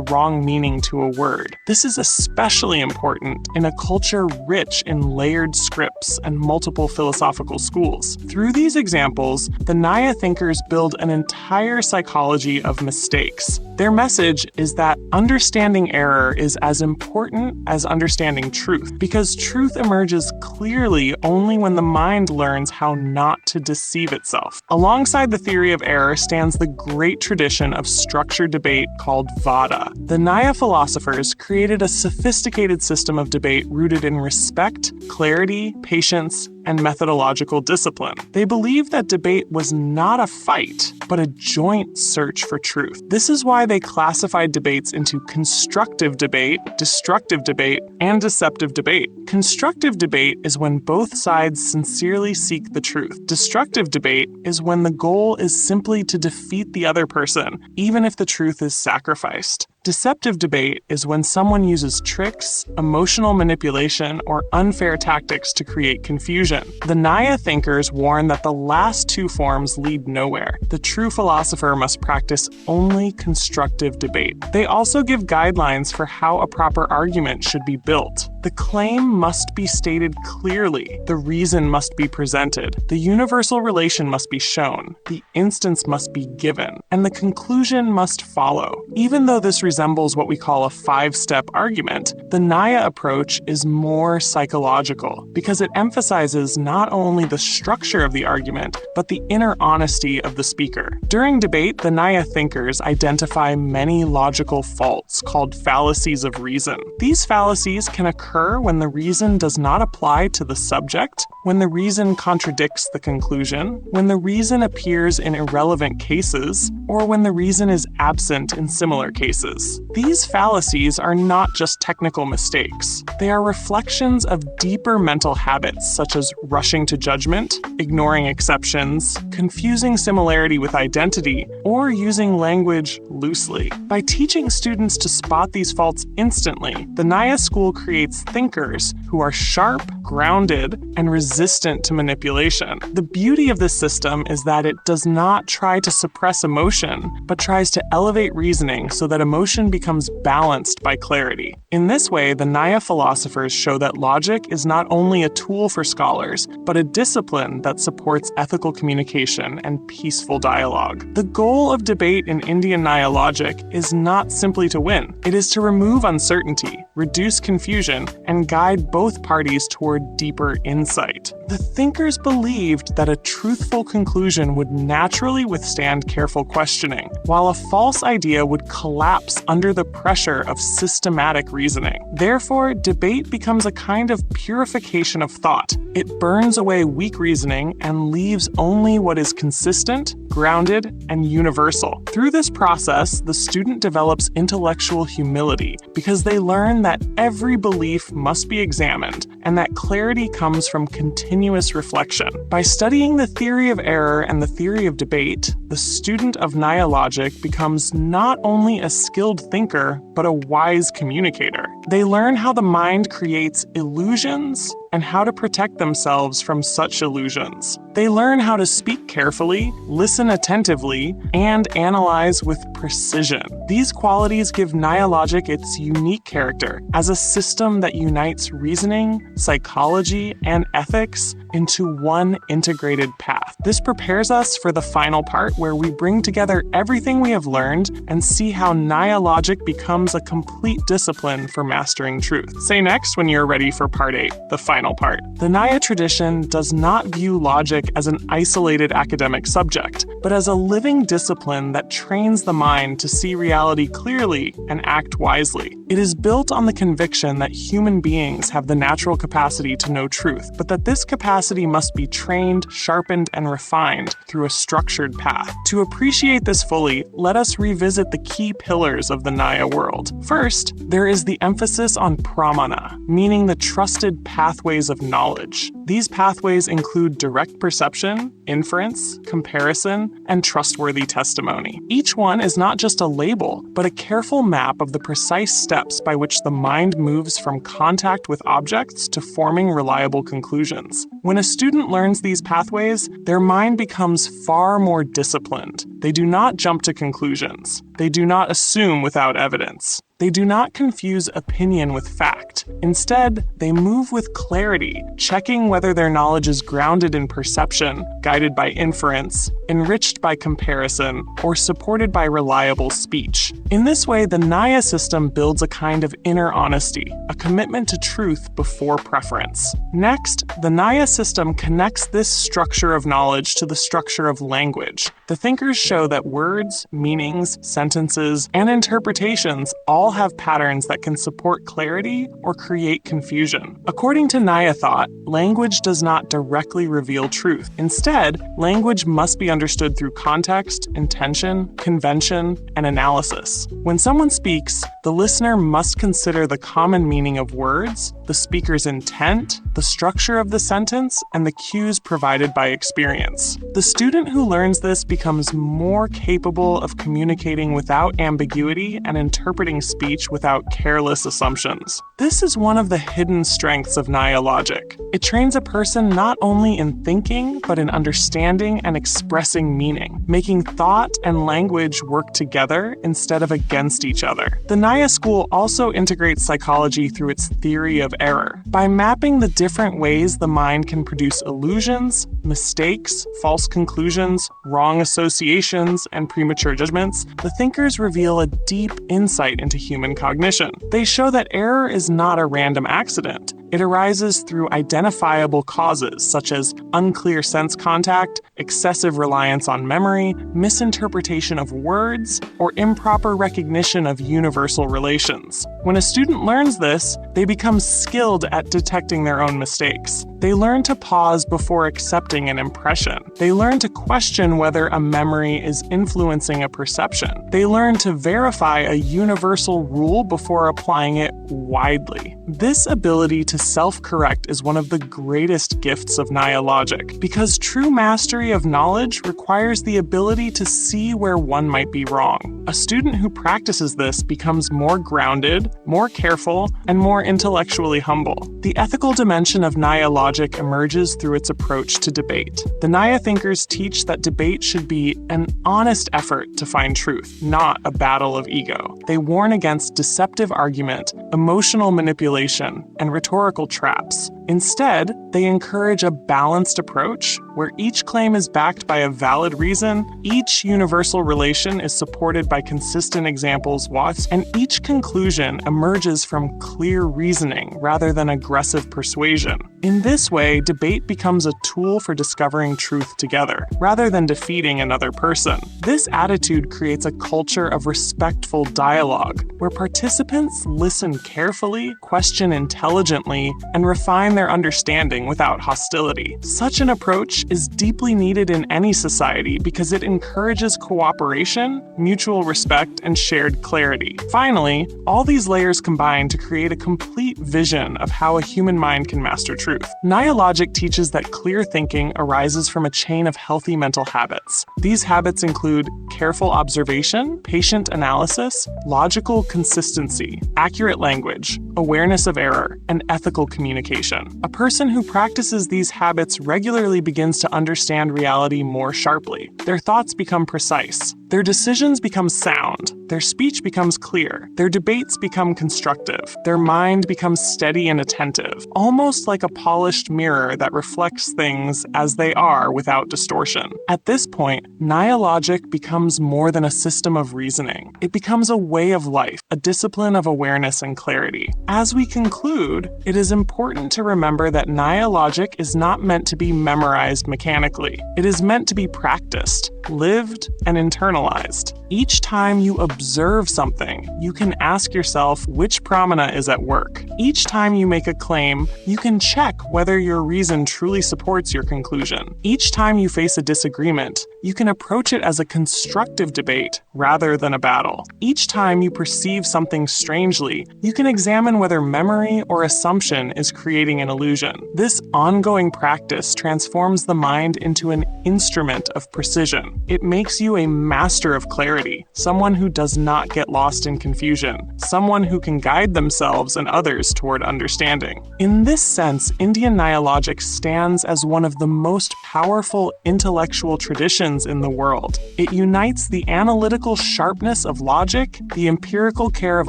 wrong meaning to a word. This is especially important in a culture rich in layered scripts and multiple philosophical schools. Through these examples, the Nyaya thinkers build an entire psychology of mistakes. Their message is that understanding error is as important as understanding truth, because truth emerges clearly only when the mind learns how not to deceive itself. Alongside the theory of error stands the great tradition of structured debate called Vada. The Nyaya philosophers created a sophisticated system of debate rooted in respect, clarity, patience, and methodological discipline. They believed that debate was not a fight, but a joint search for truth. This is why they classified debates into constructive debate, destructive debate, and deceptive debate. Constructive debate is when both sides sincerely seek the truth. Destructive debate is when the goal is simply to defeat the other person, even if the truth is sacrificed. Deceptive debate is when someone uses tricks, emotional manipulation, or unfair tactics to create confusion. The Nyaya thinkers warn that the last two forms lead nowhere. The true philosopher must practice only constructive debate. They also give guidelines for how a proper argument should be built. The claim must be stated clearly. The reason must be presented. The universal relation must be shown. The instance must be given. And the conclusion must follow. Even though this resembles what we call a 5-step argument, the Nyaya approach is more psychological because it emphasizes not only the structure of the argument, but the inner honesty of the speaker. During debate, the Nyaya thinkers identify many logical faults called fallacies of reason. These fallacies can occur occur when the reason does not apply to the subject, when the reason contradicts the conclusion, when the reason appears in irrelevant cases, or when the reason is absent in similar cases. These fallacies are not just technical mistakes. They are reflections of deeper mental habits such as rushing to judgment, ignoring exceptions, confusing similarity with identity, or using language loosely. By teaching students to spot these faults instantly, the Nyaya school creates thinkers who are sharp, grounded, and resistant to manipulation. The beauty of this system is that it does not try to suppress emotion, but tries to elevate reasoning so that emotion becomes balanced by clarity. In this way, the Nyaya philosophers show that logic is not only a tool for scholars, but a discipline that supports ethical communication and peaceful dialogue. The goal of debate in Indian Nyaya logic is not simply to win. It is to remove uncertainty, reduce confusion, and guide both parties toward deeper insight. The thinkers believed that a truthful conclusion would naturally withstand careful questioning, while a false idea would collapse under the pressure of systematic reasoning. Therefore, debate becomes a kind of purification of thought. It burns away weak reasoning and leaves only what is consistent, grounded, and universal. Through this process, the student develops intellectual humility because they learn that every belief must be examined and that clarity comes from continuous reflection. By studying the theory of error and the theory of debate, the student of Nyaya logic becomes not only a skilled thinker, but a wise communicator. They learn how the mind creates illusions and how to protect themselves from such illusions. They learn how to speak carefully, listen attentively, and analyze with precision. These qualities give Nyaya logic its unique character as a system that unites reasoning, psychology, and ethics into one integrated path. This prepares us for the final part where we bring together everything we have learned and see how Nyaya logic becomes a complete discipline for mastering truth. Say next when you're ready for part 8, the final part. The Nyaya tradition does not view logic as an isolated academic subject, but as a living discipline that trains the mind to see reality clearly and act wisely. It is built on the conviction that human beings have the natural capacity to know truth, but that this capacity must be trained, sharpened, and refined through a structured path. To appreciate this fully, let us revisit the key pillars of the Nyaya world. First, there is the emphasis on pramana, meaning the trusted pathways of knowledge. These pathways include direct perception, inference, comparison, and trustworthy testimony. Each one is not just a label, but a careful map of the precise steps by which the mind moves from contact with objects to forming reliable conclusions. When a student learns these pathways, their mind becomes far more disciplined. They do not jump to conclusions. They do not assume without evidence. They do not confuse opinion with fact. Instead, they move with clarity, checking whether their knowledge is grounded in perception, guided by inference, enriched by comparison, or supported by reliable speech. In this way, the Nyaya system builds a kind of inner honesty, a commitment to truth before preference. Next, the Nyaya system connects this structure of knowledge to the structure of language. The thinkers show that words, meanings, sentences, and interpretations all have patterns that can support clarity or create confusion. According to Nyaya thought, language does not directly reveal truth. Instead, language must be understood through context, intention, convention, and analysis. When someone speaks, the listener must consider the common meaning of words, the speaker's intent, the structure of the sentence, and the cues provided by experience. The student who learns this becomes more capable of communicating without ambiguity and interpreting speech without careless assumptions. This is one of the hidden strengths of Nyaya logic. It trains a person not only in thinking, but in understanding and expressing meaning, making thought and language work together instead of against each other. The Nyaya school also integrates psychology through its theory of error. By mapping the different ways the mind can produce illusions, mistakes, false conclusions, wrong associations, and premature judgments, the thinkers reveal a deep insight into human cognition. They show that error is not a random accident. It arises through identifiable causes such as unclear sense contact, excessive reliance on memory, misinterpretation of words, or improper recognition of universal relations. When a student learns this, they become skilled at detecting their own mistakes. They learn to pause before accepting an impression. They learn to question whether a memory is influencing a perception. They learn to verify a universal rule before applying it widely. This ability to self-correct is one of the greatest gifts of Nyaya logic, because true mastery of knowledge requires the ability to see where one might be wrong. A student who practices this becomes more grounded, more careful, and more intellectually humble. The ethical dimension of Nyaya logic emerges through its approach to debate. The Nyaya thinkers teach that debate should be an honest effort to find truth, not a battle of ego. They warn against deceptive argument, emotional manipulation, and rhetorical traps. Instead, they encourage a balanced approach where each claim is backed by a valid reason, each universal relation is supported by consistent examples watched, and each conclusion emerges from clear reasoning rather than aggressive persuasion. In this way, debate becomes a tool for discovering truth together, rather than defeating another person. This attitude creates a culture of respectful dialogue, where participants listen carefully, question intelligently, and refine their understanding without hostility. Such an approach is deeply needed in any society because it encourages cooperation, mutual respect, and shared clarity. Finally, all these layers combine to create a complete vision of how a human mind can master truth. Nyaya logic teaches that clear thinking arises from a chain of healthy mental habits. These habits include careful observation, patient analysis, logical consistency, accurate language, awareness of error, and ethical communication. A person who practices these habits regularly begins to understand reality more sharply. Their thoughts become precise. Their decisions become sound. Their speech becomes clear. Their debates become constructive. Their mind becomes steady and attentive, almost like a polished mirror that reflects things as they are without distortion. At this point, Nyaya logic becomes more than a system of reasoning. It becomes a way of life, a discipline of awareness and clarity. As we conclude, it is important to remember that Nyaya logic is not meant to be memorized mechanically. It is meant to be practiced, lived, and internalized. Each time you observe something, you can ask yourself which pramana is at work. Each time you make a claim, you can check whether your reason truly supports your conclusion. Each time you face a disagreement, you can approach it as a constructive debate rather than a battle. Each time you perceive something strangely, you can examine whether memory or assumption is creating an illusion. This ongoing practice transforms the mind into an instrument of precision. It makes you a master of clarity, someone who does not get lost in confusion, someone who can guide themselves and others toward understanding. In this sense, Indian Nyaya logic stands as one of the most powerful intellectual traditions in the world. It unites the analytical sharpness of logic, the empirical care of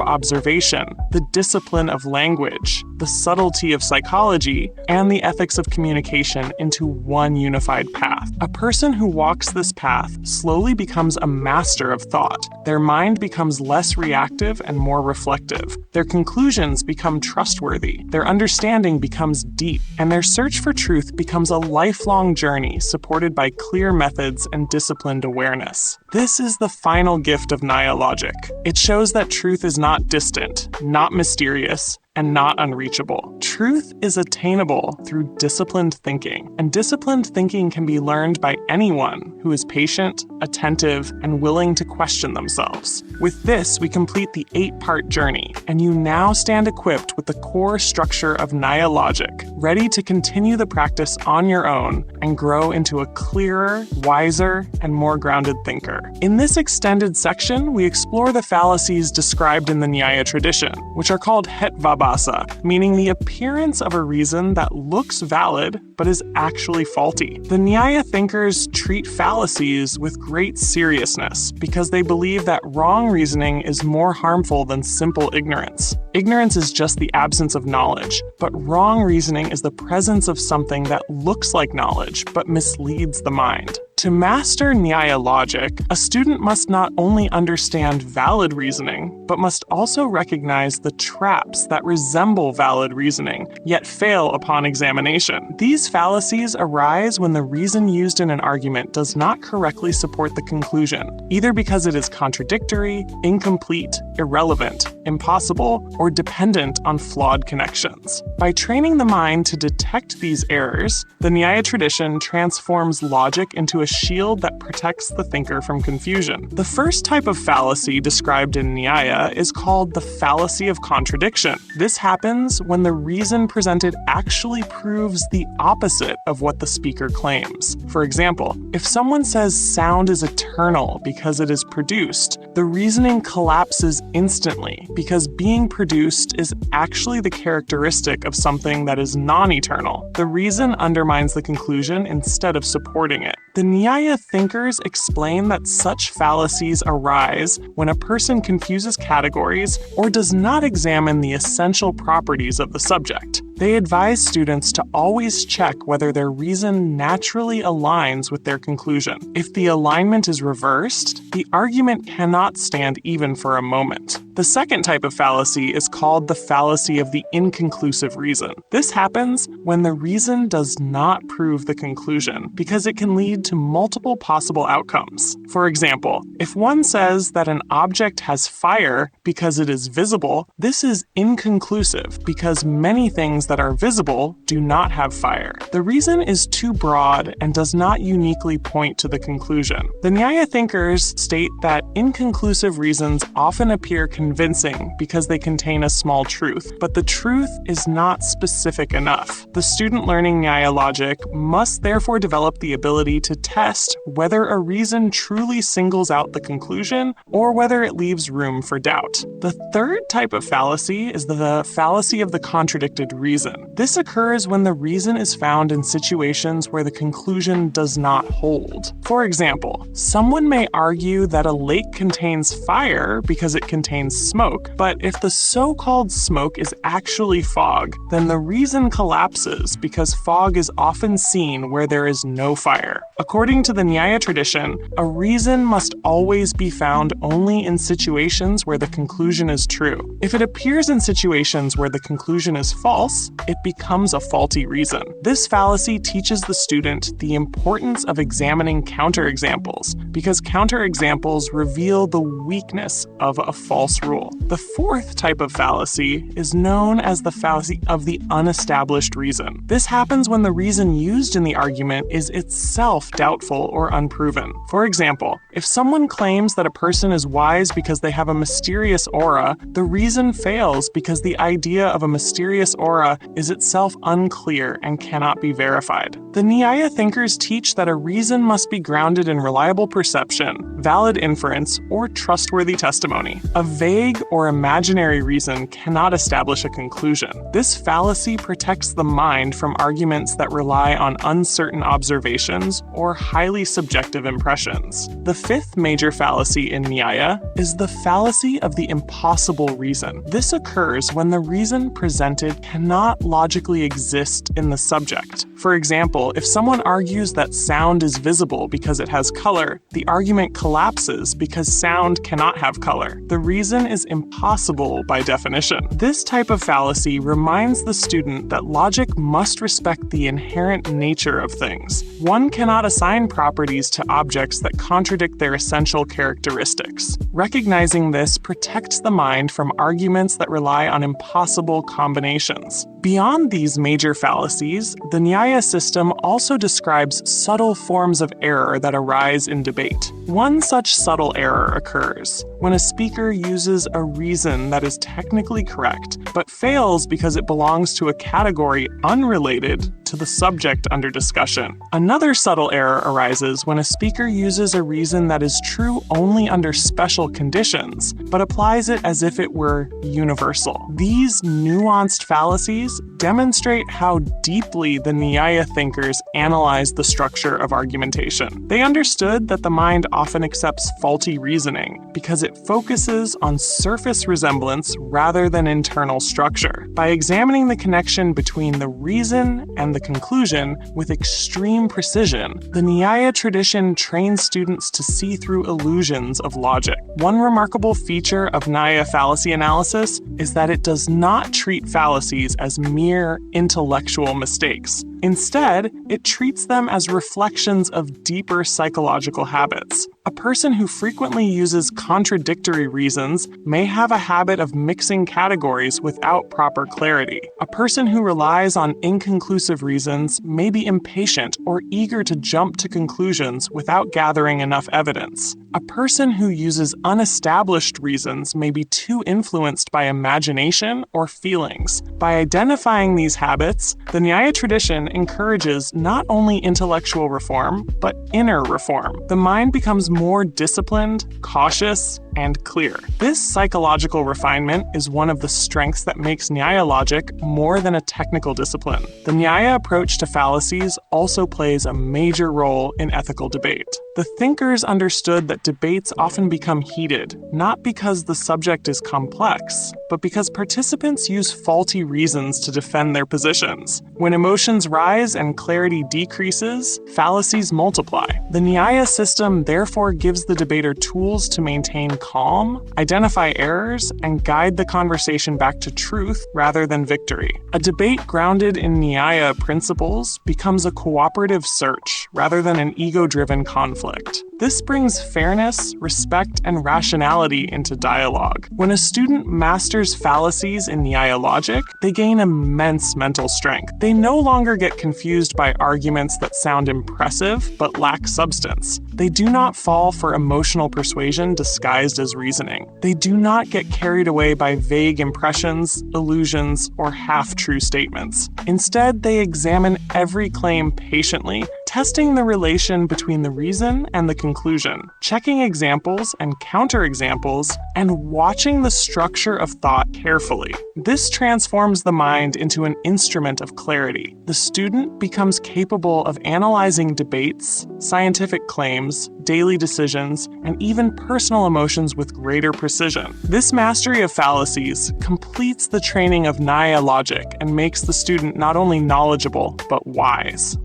observation, the discipline of language, the subtlety of psychology, and the ethics of communication into one unified path. A person who walks this path slowly becomes a master of thought. Their mind becomes less reactive and more reflective. Their conclusions become trustworthy. Their understanding becomes deep, and their search for truth becomes a lifelong journey supported by clear methods and disciplined awareness. This is the final gift of Nyaya logic. It shows that truth is not distant, not mysterious, and not unreachable. Truth is attainable through disciplined thinking, and disciplined thinking can be learned by anyone who is patient, attentive, and willing to question themselves. With this, we complete the 8-part journey, and you now stand equipped with the core structure of Nyaya logic, ready to continue the practice on your own and grow into a clearer, wiser, and more grounded thinker. In this extended section, we explore the fallacies described in the Nyaya tradition, which are called het vaba, virombasa, meaning the appearance of a reason that looks valid but is actually faulty. The Nyaya thinkers treat fallacies with great seriousness because they believe that wrong reasoning is more harmful than simple ignorance. Ignorance is just the absence of knowledge, but wrong reasoning is the presence of something that looks like knowledge but misleads the mind. To master Nyaya logic, a student must not only understand valid reasoning, but must also recognize the traps that resemble valid reasoning, yet fail upon examination. These fallacies arise when the reason used in an argument does not correctly support the conclusion, either because it is contradictory, incomplete, irrelevant, impossible, or dependent on flawed connections. By training the mind to detect these errors, the Nyaya tradition transforms logic into a shield that protects the thinker from confusion. The first type of fallacy described in Nyaya is called the fallacy of contradiction. This happens when the reason presented actually proves the opposite of what the speaker claims. For example, if someone says sound is eternal because it is produced, the reasoning collapses instantly because being produced is actually the characteristic of something that is non-eternal. The reason undermines the conclusion instead of supporting it. The Nyaya thinkers explain that such fallacies arise when a person confuses categories or does not examine the essential properties of the subject. They advise students to always check whether their reason naturally aligns with their conclusion. If the alignment is reversed, the argument cannot stand even for a moment. The second type of fallacy is called the fallacy of the inconclusive reason. This happens when the reason does not prove the conclusion because it can lead to multiple possible outcomes. For example, if one says that an object has fire because it is visible, this is inconclusive because many things that are visible do not have fire. The reason is too broad and does not uniquely point to the conclusion. The Nyaya thinkers state that inconclusive reasons often appear convincing because they contain a small truth, but the truth is not specific enough. The student learning Nyaya logic must therefore develop the ability to test whether a reason truly singles out the conclusion or whether it leaves room for doubt. The third type of fallacy is the fallacy of the contradicted reason. This occurs when the reason is found in situations where the conclusion does not hold. For example, someone may argue that a lake contains fire because it contains smoke, but if the so-called smoke is actually fog, then the reason collapses because fog is often seen where there is no fire. According to the Nyaya tradition, a reason must always be found only in situations where the conclusion is true. If it appears in situations where the conclusion is false, it becomes a faulty reason. This fallacy teaches the student the importance of examining counterexamples, because counterexamples reveal the weakness of a false rule. The fourth type of fallacy is known as the fallacy of the unestablished reason. This happens when the reason used in the argument is itself doubtful or unproven. For example, if someone claims that a person is wise because they have a mysterious aura, the reason fails because the idea of a mysterious aura is itself unclear and cannot be verified. The Nyaya thinkers teach that a reason must be grounded in reliable perception, valid inference, or trustworthy testimony. A vague or imaginary reason cannot establish a conclusion. This fallacy protects the mind from arguments that rely on uncertain observations or highly subjective impressions. The fifth major fallacy in Nyaya is the fallacy of the impossible reason. This occurs when the reason presented cannot logically exist in the subject. For example, if someone argues that sound is visible because it has color, the argument collapses because sound cannot have color. The reason is impossible by definition. This type of fallacy reminds the student that logic must respect the inherent nature of things. One cannot assign properties to objects that contradict their essential characteristics. Recognizing this protects the mind from arguments that rely on impossible combinations. Beyond these major fallacies, the Nyaya system also describes subtle forms of error that arise in debate. One such subtle error occurs when a speaker uses a reason that is technically correct, but fails because it belongs to a category unrelated to the subject under discussion. Another subtle error arises when a speaker uses a reason that is true only under special conditions, but applies it as if it were universal. These nuanced fallacies demonstrate how deeply the Nyaya thinkers analyzed the structure of argumentation. They understood that the mind often accepts faulty reasoning because it focuses on surface resemblance rather than internal structure. By examining the connection between the reason and the conclusion with extreme precision, the Nyaya tradition trains students to see through illusions of logic. One remarkable feature of Nyaya fallacy analysis is that it does not treat fallacies as mere intellectual mistakes. Instead, it treats them as reflections of deeper psychological habits. A person who frequently uses contradictory reasons may have a habit of mixing categories without proper clarity. A person who relies on inconclusive reasons may be impatient or eager to jump to conclusions without gathering enough evidence. A person who uses unestablished reasons may be too influenced by imagination or feelings. By identifying these habits, the Nyaya tradition encourages not only intellectual reform, but inner reform. The mind becomes more disciplined, cautious, and clear. This psychological refinement is one of the strengths that makes Nyaya logic more than a technical discipline. The Nyaya approach to fallacies also plays a major role in ethical debate. The thinkers understood that debates often become heated, not because the subject is complex, but because participants use faulty reasons to defend their positions. When emotions rise and clarity decreases, fallacies multiply. The Nyaya system therefore gives the debater tools to maintain calm, identify errors, and guide the conversation back to truth rather than victory. A debate grounded in Nyaya principles becomes a cooperative search rather than an ego-driven conflict. This brings fairness, respect, and rationality into dialogue. When a student masters fallacies in Nyaya logic, they gain immense mental strength. They no longer get confused by arguments that sound impressive but lack substance. They do not fall for emotional persuasion disguised as reasoning. They do not get carried away by vague impressions, illusions, or half-true statements. Instead, they examine every claim patiently, testing the relation between the reason and the conclusion, checking examples and counterexamples, and watching the structure of thought carefully. This transforms the mind into an instrument of clarity. The student becomes capable of analyzing debates, scientific claims, daily decisions, and even personal emotions with greater precision. This mastery of fallacies completes the training of Nyaya logic and makes the student not only knowledgeable, but wise.